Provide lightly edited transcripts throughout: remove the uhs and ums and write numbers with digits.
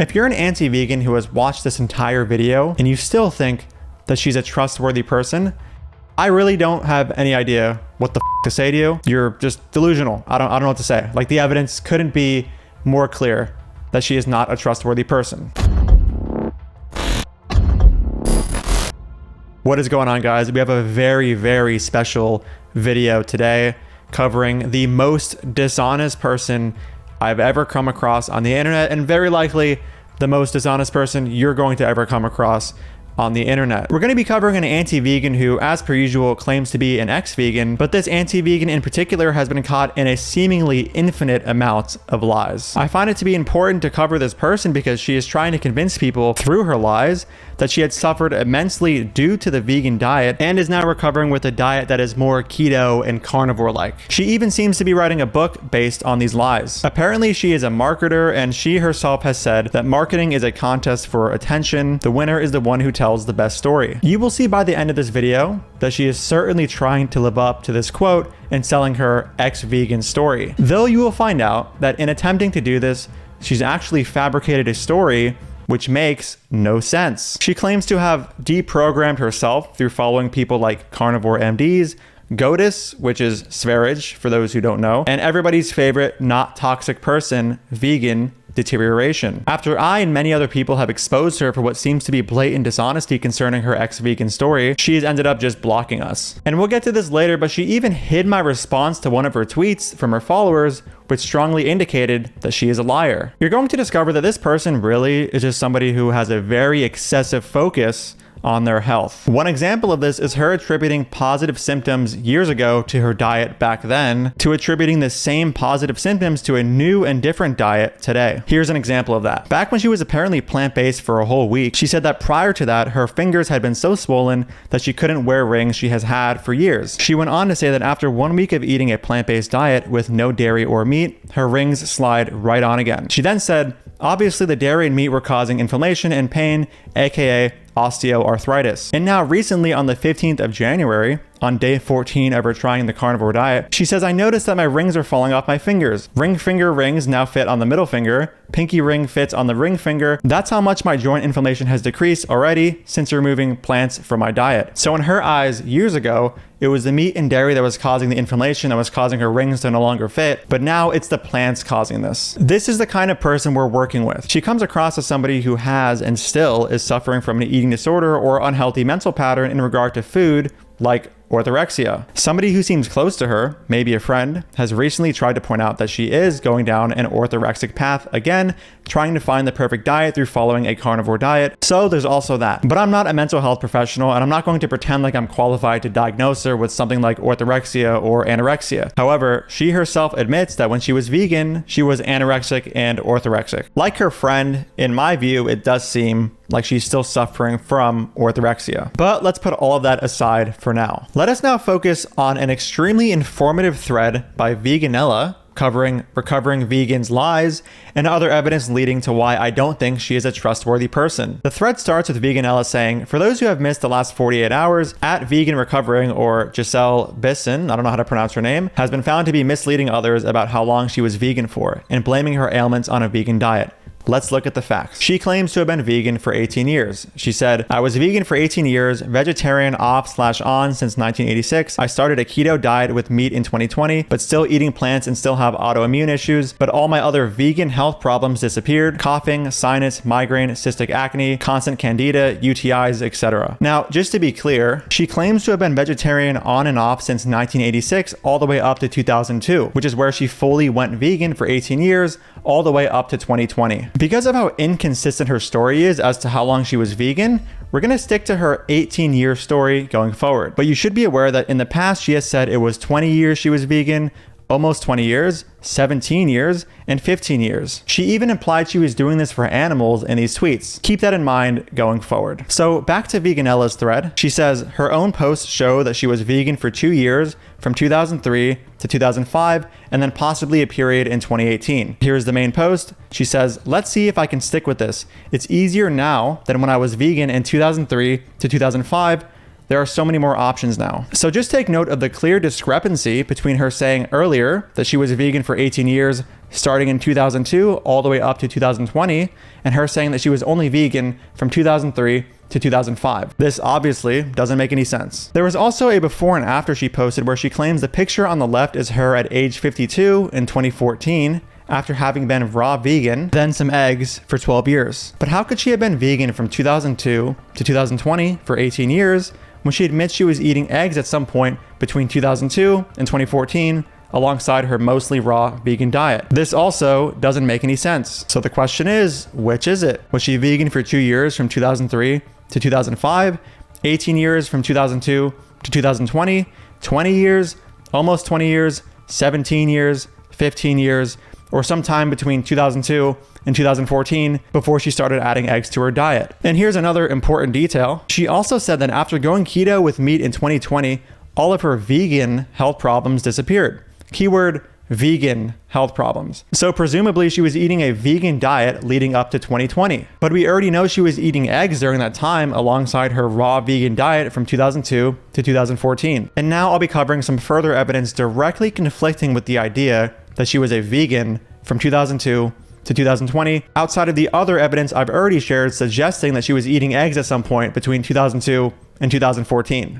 If you're an anti-vegan who has watched this entire video and you still think that she's a trustworthy person, I really don't have any idea what the to say to you. You're just delusional. I don't know what to say. Like, the evidence couldn't be more clear that she is not a trustworthy person. What is going on, guys? We have a very, very special video today covering the most dishonest person I've ever come across on the internet, and very likely the most dishonest person you're going to ever come across on the internet. We're going to be covering an anti-vegan who, as per usual, claims to be an ex-vegan, but this anti-vegan in particular has been caught in a seemingly infinite amount of lies. I find it to be important to cover this person because she is trying to convince people through her lies that she had suffered immensely due to the vegan diet and is now recovering with a diet that is more keto and carnivore-like. She even seems to be writing a book based on these lies. Apparently, she is a marketer, and she herself has said that marketing is a contest for attention. The winner is the one who tells the best story. You will see by the end of this video that she is certainly trying to live up to this quote and selling her ex-vegan story. Though you will find out that in attempting to do this, she's actually fabricated a story which makes no sense. She claims to have deprogrammed herself through following people like carnivore MDs, GOTUS, which is Sverige for those who don't know, and everybody's favorite not toxic person, vegan deterioration. After I and many other people have exposed her for what seems to be blatant dishonesty concerning her ex-vegan story, she's ended up just blocking us. And we'll get to this later, but she even hid my response to one of her tweets from her followers, which strongly indicated that she is a liar. You're going to discover that this person really is just somebody who has a very excessive focus on their health. One example of this is her attributing positive symptoms years ago to her diet back then, to attributing the same positive symptoms to a new and different diet today. Here's an example of that. Back when she was apparently plant-based for a whole week, she said that prior to that, her fingers had been so swollen that she couldn't wear rings she has had for years. She went on to say that after 1 week of eating a plant-based diet with no dairy or meat, her rings slide right on again. She then said, obviously the dairy and meat were causing inflammation and pain, aka osteoarthritis. And now recently on the 15th of January, on day 14 of her trying the carnivore diet, she says, I noticed that my rings are falling off my fingers. Ring finger rings now fit on the middle finger. Pinky ring fits on the ring finger. That's how much my joint inflammation has decreased already since removing plants from my diet. So in her eyes, years ago, it was the meat and dairy that was causing the inflammation, that was causing her rings to no longer fit, but now it's the plants causing this. This is the kind of person we're working with. She comes across as somebody who has and still is suffering from an eating disorder or unhealthy mental pattern in regard to food, like orthorexia. Somebody who seems close to her, maybe a friend, has recently tried to point out that she is going down an orthorexic path again, trying to find the perfect diet through following a carnivore diet. So there's also that. But I'm not a mental health professional, and I'm not going to pretend like I'm qualified to diagnose her with something like orthorexia or anorexia. However, she herself admits that when she was vegan, she was anorexic and orthorexic. Like her friend, in my view, it does seem like she's still suffering from orthorexia. But let's put all of that aside for now. Let us now focus on an extremely informative thread by Veganella covering recovering vegans' lies and other evidence leading to why I don't think she is a trustworthy person. The thread starts with Veganella saying, for those who have missed the last 48 hours, at Vegan Recovering, or Giselle Bisson, I don't know how to pronounce her name, has been found to be misleading others about how long she was vegan for and blaming her ailments on a vegan diet. Let's look at the facts. She claims to have been vegan for 18 years. She said, I was vegan for 18 years, vegetarian off/on since 1986. I started a keto diet with meat in 2020, but still eating plants and still have autoimmune issues. But all my other vegan health problems disappeared. Coughing, sinus, migraine, cystic acne, constant candida, UTIs, etc. Now, just to be clear, she claims to have been vegetarian on and off since 1986 all the way up to 2002, which is where she fully went vegan for 18 years, all the way up to 2020. Because of how inconsistent her story is as to how long she was vegan, we're going to stick to her 18-year story going forward. But you should be aware that in the past, she has said it was 20 years she was vegan, almost 20 years, 17 years, and 15 years. She even implied she was doing this for animals in these tweets. Keep that in mind going forward. So back to Veganella's thread. She says her own posts show that she was vegan for 2 years, from 2003 to 2005, and then possibly a period in 2018. Here's the main post. She says, let's see if I can stick with this. It's easier now than when I was vegan in 2003 to 2005. There are so many more options now. So just take note of the clear discrepancy between her saying earlier that she was vegan for 18 years starting in 2002 all the way up to 2020, and her saying that she was only vegan from 2003 to 2005. This obviously doesn't make any sense. There was also a before and after she posted where she claims the picture on the left is her at age 52 in 2014, after having been raw vegan, then some eggs for 12 years. But how could she have been vegan from 2002 to 2020 for 18 years when she admits she was eating eggs at some point between 2002 and 2014 alongside her mostly raw vegan diet? This also doesn't make any sense. So the question is, which is it? Was she vegan for 2 years from 2003 to 2005, 18 years from 2002 to 2020, 20 years, almost 20 years, 17 years, 15 years, or sometime between 2002 and 2014 before she started adding eggs to her diet? And here's another important detail. She also said that after going keto with meat in 2020, all of her vegan health problems disappeared. Keyword, vegan health problems. So presumably she was eating a vegan diet leading up to 2020. But we already know she was eating eggs during that time alongside her raw vegan diet from 2002 to 2014. And now I'll be covering some further evidence directly conflicting with the idea that she was a vegan from 2002 to 2020, outside of the other evidence I've already shared suggesting that she was eating eggs at some point between 2002 and 2014.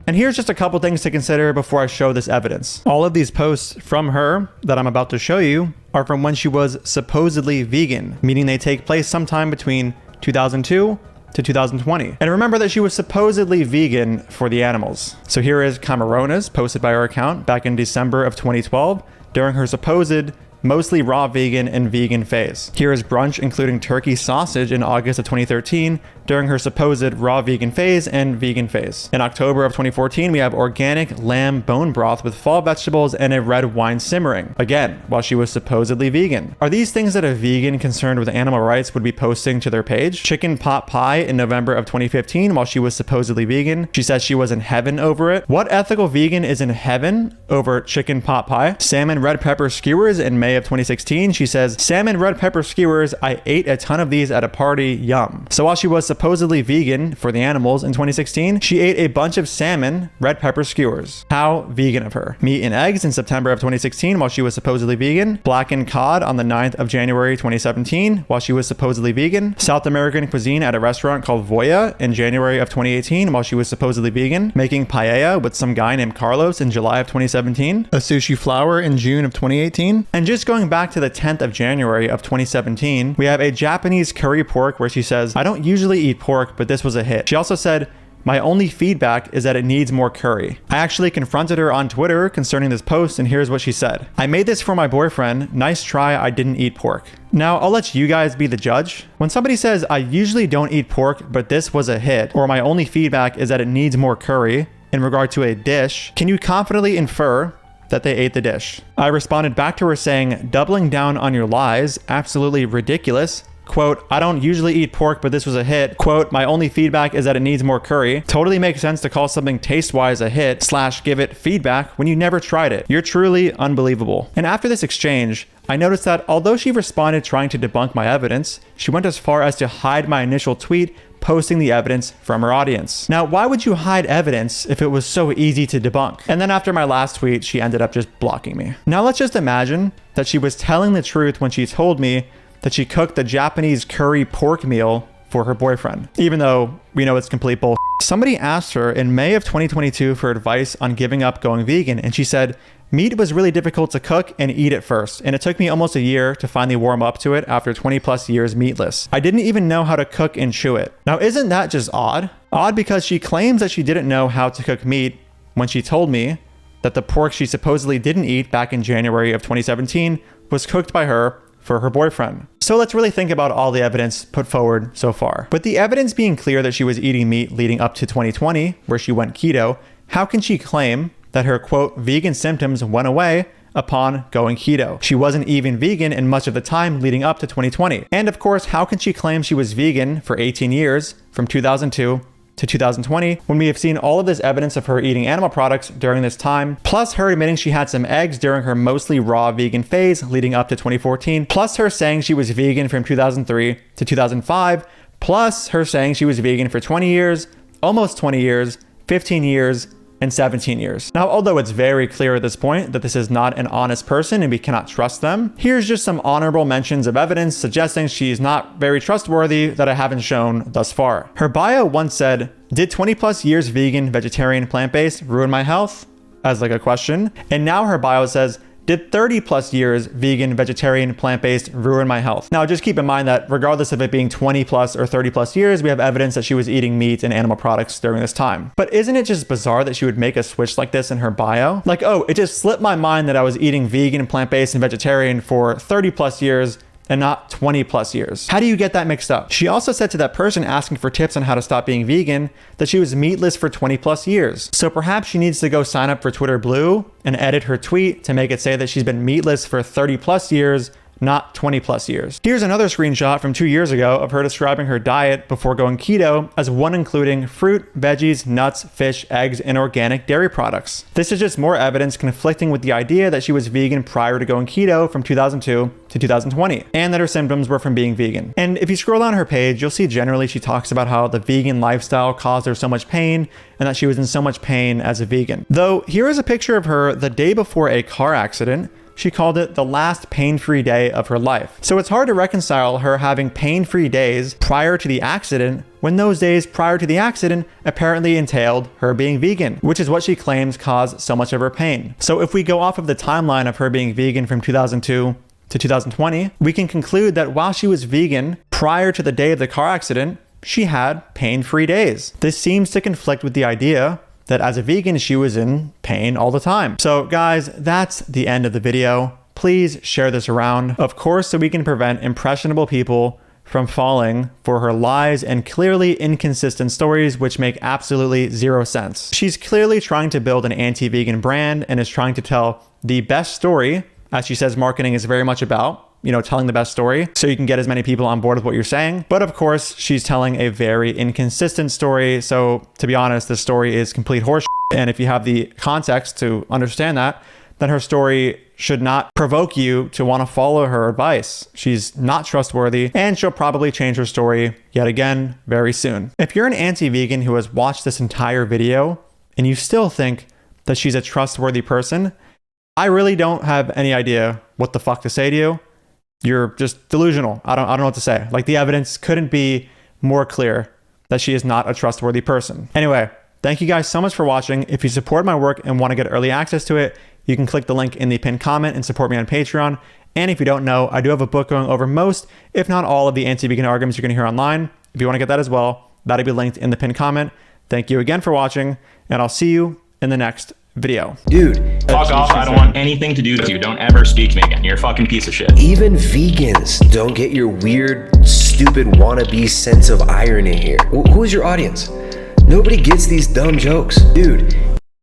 And here's just a couple things to consider before I show this evidence. All of these posts from her that I'm about to show you are from when she was supposedly vegan, meaning they take place sometime between 2002 to 2020. And remember that she was supposedly vegan for the animals. So here is Camaronas, posted by her account back in December of 2012 during her supposed mostly raw vegan and vegan phase. Here is brunch including turkey sausage in August of 2013 during her supposed raw vegan phase and vegan phase. In October of 2014, we have organic lamb bone broth with fall vegetables and a red wine simmering, again, while she was supposedly vegan. Are these things that a vegan concerned with animal rights would be posting to their page? Chicken pot pie in November of 2015 while she was supposedly vegan. She says she was in heaven over it. What ethical vegan is in heaven over chicken pot pie? Salmon red pepper skewers in May of 2016. She says, salmon red pepper skewers, I ate a ton of these at a party, yum. So while she was supposedly vegan for the animals in 2016, she ate a bunch of salmon red pepper skewers. How vegan of her. Meat and eggs in September of 2016 while she was supposedly vegan. Blackened cod on the 9th of January 2017 while she was supposedly vegan. South American cuisine at a restaurant called Voya in January of 2018 while she was supposedly vegan. Making paella with some guy named Carlos in July of 2017. A sushi flower in June of 2018. And just going back to the 10th of January of 2017, we have a Japanese curry pork where she says, I don't usually eat pork, but this was a hit. She also said, my only feedback is that it needs more curry. I actually confronted her on Twitter concerning this post, and here's what she said. I made this for my boyfriend. Nice try, I didn't eat pork. Now, I'll let you guys be the judge. When somebody says, I usually don't eat pork, but this was a hit, or my only feedback is that it needs more curry in regard to a dish, can you confidently infer that they ate the dish? I responded back to her saying, doubling down on your lies, absolutely ridiculous. Quote, I don't usually eat pork, but this was a hit. Quote, my only feedback is that it needs more curry. Totally makes sense to call something taste-wise a hit / give it feedback when you never tried it. You're truly unbelievable. And after this exchange, I noticed that although she responded trying to debunk my evidence, she went as far as to hide my initial tweet posting the evidence from her audience. Now, why would you hide evidence if it was so easy to debunk? And then after my last tweet, she ended up just blocking me. Now let's just imagine that she was telling the truth when she told me that she cooked the Japanese curry pork meal for her boyfriend, even though we know it's complete bull. Somebody asked her in May of 2022 for advice on giving up going vegan, and she said, meat was really difficult to cook and eat at first, and it took me almost a year to finally warm up to it after 20 plus years meatless. I didn't even know how to cook and chew it. Now, isn't that just odd? Odd because she claims that she didn't know how to cook meat when she told me that the pork she supposedly didn't eat back in January of 2017 was cooked by her for her boyfriend. So let's really think about all the evidence put forward so far. With the evidence being clear that she was eating meat leading up to 2020, where she went keto, how can she claim that her quote vegan symptoms went away upon going keto? She wasn't even vegan in much of the time leading up to 2020. And of course, how can she claim she was vegan for 18 years from 2002 to 2020 when we have seen all of this evidence of her eating animal products during this time, plus her admitting she had some eggs during her mostly raw vegan phase leading up to 2014, plus her saying she was vegan from 2003 to 2005, plus her saying she was vegan for 20 years, almost 20 years, 15 years, in 17 years. Now, although it's very clear at this point that this is not an honest person and we cannot trust them, here's just some honorable mentions of evidence suggesting she's not very trustworthy that I haven't shown thus far. Her bio once said, "Did 20 plus years vegan, vegetarian, plant-based ruin my health?" as like a question. And now her bio says, "Did 30 plus years vegan, vegetarian, plant-based ruin my health?" Now, just keep in mind that regardless of it being 20 plus or 30 plus years, we have evidence that she was eating meat and animal products during this time. But isn't it just bizarre that she would make a switch like this in her bio? Like, oh, it just slipped my mind that I was eating vegan, plant-based, and vegetarian for 30 plus years and not 20 plus years. How do you get that mixed up? She also said to that person asking for tips on how to stop being vegan that she was meatless for 20 plus years. So perhaps she needs to go sign up for Twitter Blue and edit her tweet to make it say that she's been meatless for 30 plus years, not 20 plus years. Here's another screenshot from 2 years ago of her describing her diet before going keto as one including fruit, veggies, nuts, fish, eggs, and organic dairy products. This is just more evidence conflicting with the idea that she was vegan prior to going keto from 2002 to 2020, and that her symptoms were from being vegan. And if you scroll down her page, you'll see generally she talks about how the vegan lifestyle caused her so much pain and that she was in so much pain as a vegan. Though here is a picture of her the day before a car accident. She called it the last pain-free day of her life. So it's hard to reconcile her having pain-free days prior to the accident when those days prior to the accident apparently entailed her being vegan, which is what she claims caused so much of her pain. So if we go off of the timeline of her being vegan from 2002 to 2020, we can conclude that while she was vegan prior to the day of the car accident, she had pain-free days. This seems to conflict with the idea that as a vegan, she was in pain all the time. So guys, that's the end of the video. Please share this around, of course, so we can prevent impressionable people from falling for her lies and clearly inconsistent stories which make absolutely zero sense. She's clearly trying to build an anti-vegan brand and is trying to tell the best story, as she says marketing is very much about, telling the best story so you can get as many people on board with what you're saying. But of course, she's telling a very inconsistent story. So to be honest, the story is complete horseshit. And if you have the context to understand that, then her story should not provoke you to want to follow her advice. She's not trustworthy and she'll probably change her story yet again very soon. If you're an anti-vegan who has watched this entire video and you still think that she's a trustworthy person, I really don't have any idea what the fuck to say to you. You're just delusional. I don't know what to say. Like, the evidence couldn't be more clear that she is not a trustworthy person. Anyway, thank you guys so much for watching. If you support my work and want to get early access to it, you can click the link in the pinned comment and support me on Patreon. And if you don't know, I do have a book going over most, if not all, of the anti-vegan arguments you're going to hear online. If you want to get that as well, that'll be linked in the pinned comment. Thank you again for watching, and I'll see you in the next video. Dude, fuck off. I don't want anything to do with you. Don't ever speak to me again. You're a fucking piece of shit. Even vegans don't get your weird, stupid wannabe sense of irony here. Who is your audience? Nobody gets these dumb jokes. Dude,